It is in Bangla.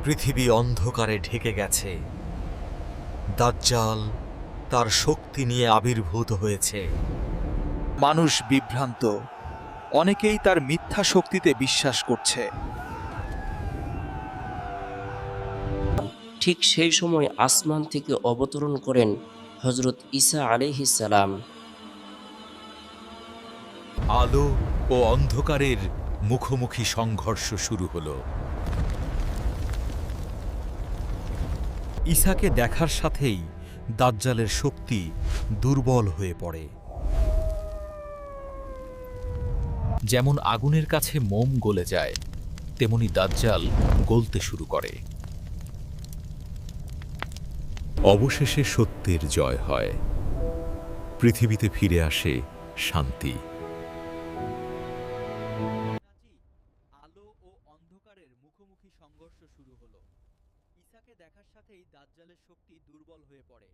পৃথিবী অন্ধকারে ঢেকে গেছে। দাজ্জাল তার শক্তি নিয়ে আবির্ভূত হয়েছে। মানুষ বিভ্রান্ত, অনেকেই তার মিথ্যা শক্তিতে বিশ্বাস করছে। ঠিক সেই সময় আসমান থেকে অবতরণ করেন হযরত ঈসা আলাইহিস সালাম। আলো ও অন্ধকারের মুখোমুখি সংঘর্ষ শুরু হলো। ঈসাকে দেখার সাথেই দাজ্জালের শক্তি দুর্বল হয়ে পড়ে। যেমন আগুনের কাছে মোম গলে যায়, তেমনি দাজ্জাল গলতে শুরু করে। অবশেষে সত্যের জয় হয়, পৃথিবীতে ফিরে আসে শান্তি। আলো ও অন্ধকারের মুখোমুখি সংঘর্ষ শুরু হলো। ঈসাকে দেখার সাথেই দাজ্জালের শক্তি দুর্বল হয়ে পড়ে।